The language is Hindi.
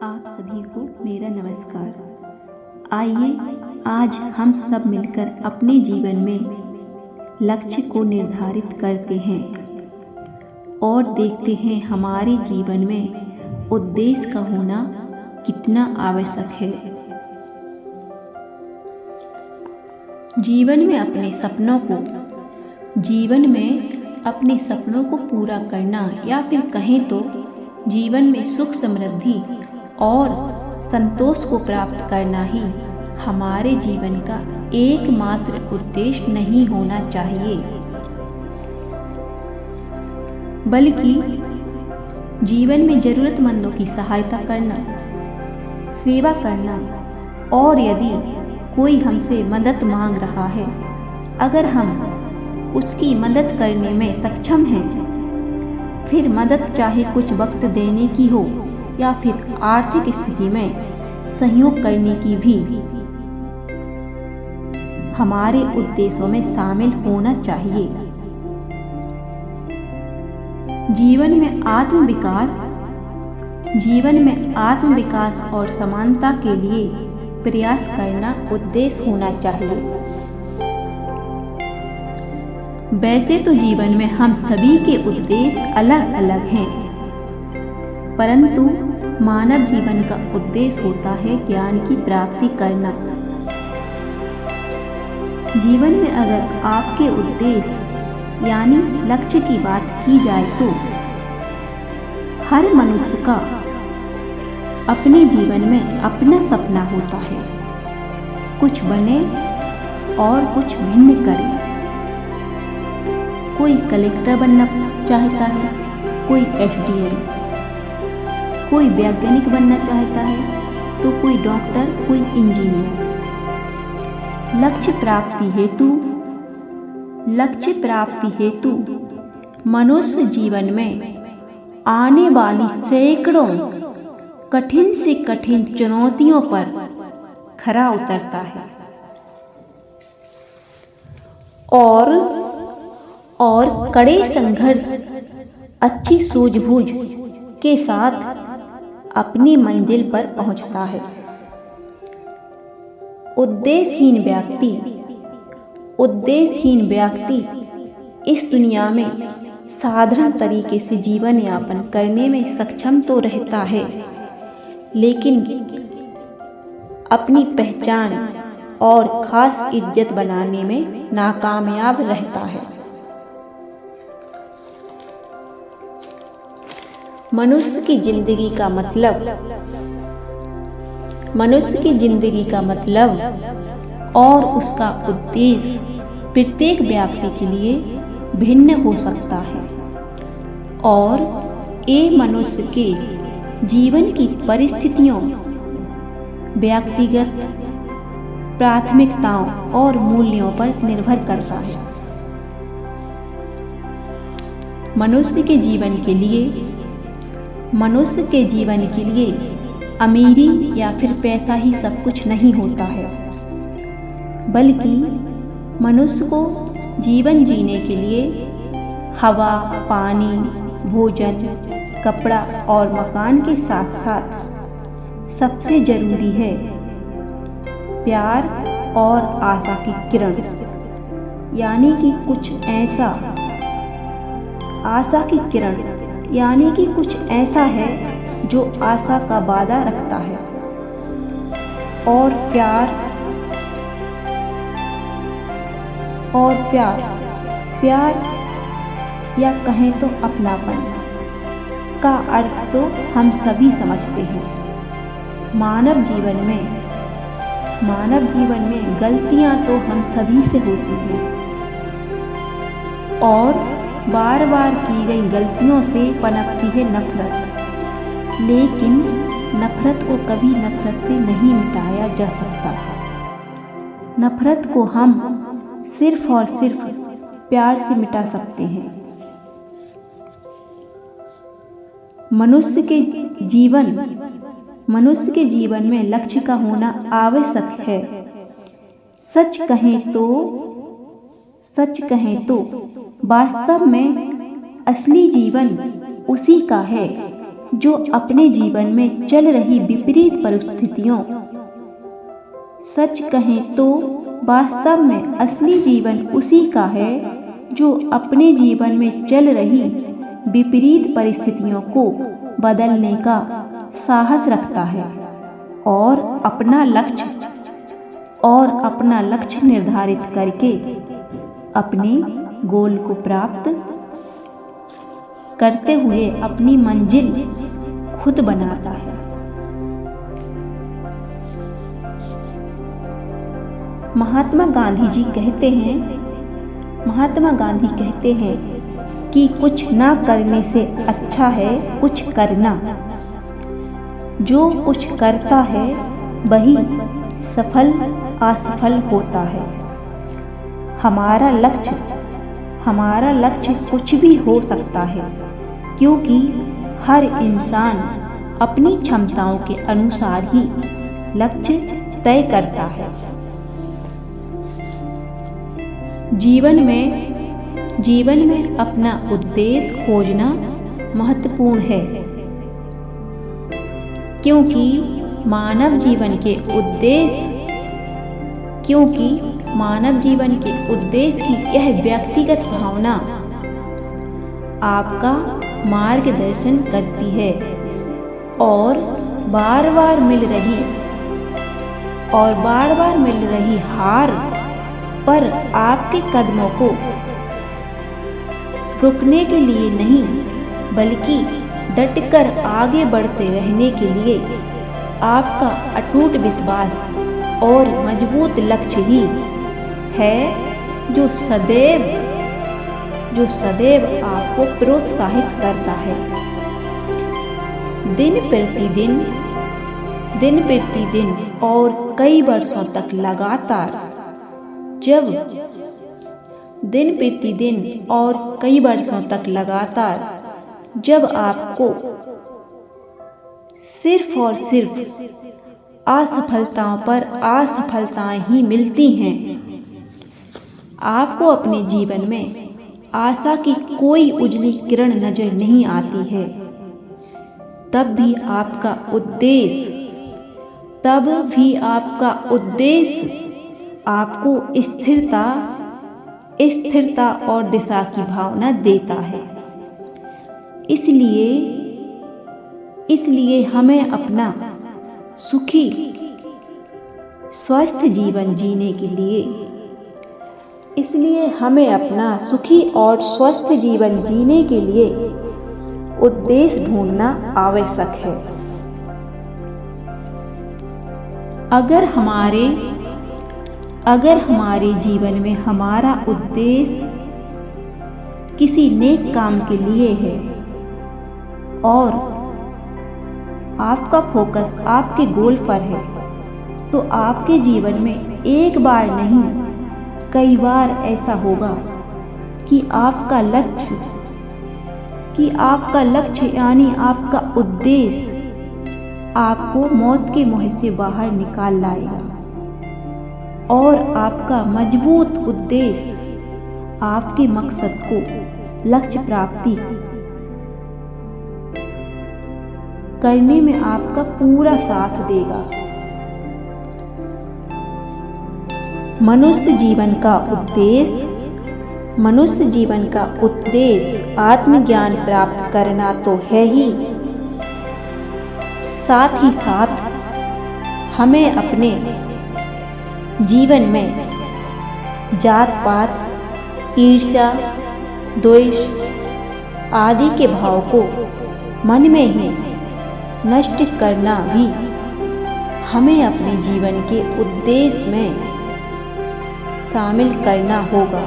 आप सभी को मेरा नमस्कार। आइए आज हम सब मिलकर अपने जीवन में लक्ष्य को निर्धारित करते हैं और देखते हैं हमारे जीवन में उद्देश्य का होना कितना आवश्यक है। जीवन में अपने सपनों को पूरा करना या फिर कहें तो जीवन में सुख समृद्धि और संतोष को प्राप्त करना ही हमारे जीवन का एकमात्र उद्देश्य नहीं होना चाहिए, बल्कि जीवन में जरूरतमंदों की सहायता करना, सेवा करना और यदि कोई हमसे मदद मांग रहा है, अगर हम उसकी मदद करने में सक्षम हैं, फिर मदद चाहे कुछ वक्त देने की हो या फिर आर्थिक स्थिति में सहयोग करने की भी हमारे उद्देश्यों में शामिल होना चाहिए। जीवन में आत्मविकास और समानता के लिए प्रयास करना उद्देश्य होना चाहिए। वैसे तो जीवन में हम सभी के उद्देश्य अलग अलग हैं, परंतु मानव जीवन का उद्देश्य होता है ज्ञान की प्राप्ति करना। जीवन में अगर आपके उद्देश्य यानी लक्ष्य की बात की जाए तो हर मनुष्य का अपने जीवन में अपना सपना होता है, कुछ बने और कुछ भिन्न करे। कोई कलेक्टर बनना चाहता है, कोई एसडीएम, कोई वैज्ञानिक बनना चाहता है तो कोई डॉक्टर, कोई इंजीनियर। लक्ष्य प्राप्ति हेतु मनुष्य जीवन में आने वाली सैकड़ों कठिन से कठिन चुनौतियों पर खरा उतरता है और कड़े संघर्ष, अच्छी सूझबूझ के साथ अपनी मंजिल पर पहुंचता है। उद्देश्यहीन व्यक्ति इस दुनिया में साधारण तरीके से जीवन यापन करने में सक्षम तो रहता है, लेकिन अपनी पहचान और खास इज्जत बनाने में नाकामयाब रहता है। मनुष्य की जिंदगी का मतलब और उसका उद्देश्य प्रत्येक व्यक्ति के लिए भिन्न हो सकता है और ये मनुष्य के जीवन की परिस्थितियों, व्यक्तिगत प्राथमिकताओं और मूल्यों पर निर्भर करता है। मनुष्य के जीवन के लिए अमीरी या फिर पैसा ही सब कुछ नहीं होता है, बल्कि मनुष्य को जीवन जीने के लिए हवा, पानी, भोजन, कपड़ा और मकान के साथ साथ सबसे जरूरी है प्यार और आशा की किरण, यानी कि कुछ ऐसा है जो आशा का वादा रखता है। और प्यार या कहें तो अपनापन का अर्थ तो हम सभी समझते हैं। मानव जीवन में गलतियां तो हम सभी से होती हैं और बार बार की गई गलतियों से पनपती है नफरत, लेकिन नफरत को कभी नफरत से नहीं मिटाया जा सकता। नफरत को हम सिर्फ और सिर्फ प्यार से मिटा सकते हैं। मनुष्य के जीवन में लक्ष्य का होना आवश्यक है। सच कहें तो वास्तव में असली जीवन उसी का है जो अपने जीवन में चल रही विपरीत परिस्थितियों, सच कहें तो वास्तव में असली जीवन उसी का है जो अपने जीवन में चल रही विपरीत परिस्थितियों को बदलने का साहस रखता है और अपना लक्ष्य निर्धारित करके अपने गोल को प्राप्त करते हुए अपनी मंजिल खुद बनाता है। महात्मा गांधी कहते हैं कि कुछ ना करने से अच्छा है कुछ करना। जो कुछ करता है वही सफल असफल होता है। हमारा लक्ष्य कुछ भी हो सकता है, क्योंकि हर इंसान अपनी क्षमताओं के अनुसार ही लक्ष्य तय करता है। जीवन में अपना उद्देश्य खोजना महत्वपूर्ण है, क्योंकि मानव जीवन के उद्देश्य की यह व्यक्तिगत भावना आपका मार्गदर्शन करती है और बार बार मिल रही हार पर आपके कदमों को रुकने के लिए नहीं, बल्कि डटकर आगे बढ़ते रहने के लिए आपका अटूट विश्वास और मजबूत लक्ष्य ही है जो सदैव आपको प्रोत्साहित करता है। दिन प्रतिदिन और कई वर्षों तक लगातार जब आपको सिर्फ और सिर्फ असफलताओं पर असफलताएं ही मिलती हैं, आपको अपने जीवन में आशा की कोई उजली किरण नजर नहीं आती है, तब भी आपका उद्देश्य आपको स्थिरता और दिशा की भावना देता है। इसलिए हमें अपना सुखी स्वस्थ जीवन जीने के लिए उद्देश्य ढूंढना आवश्यक है। अगर हमारे जीवन में हमारा उद्देश्य किसी नेक काम के लिए है और आपका फोकस आपके गोल पर है, तो आपके जीवन में एक बार नहीं कई बार ऐसा होगा कि आपका लक्ष्य यानी आपका उद्देश्य आपको मौत के मुंह से बाहर निकाल लाएगा और आपका मजबूत उद्देश्य आपके मकसद को लक्ष्य प्राप्ति करने में आपका पूरा साथ देगा। मनुष्य जीवन का उद्देश्य आत्मज्ञान प्राप्त करना तो है ही, साथ ही साथ हमें अपने जीवन में जात पात, ईर्ष्या, द्वेष आदि के भाव को मन में ही नष्ट करना भी हमें अपने जीवन के उद्देश्य में शामिल करना होगा।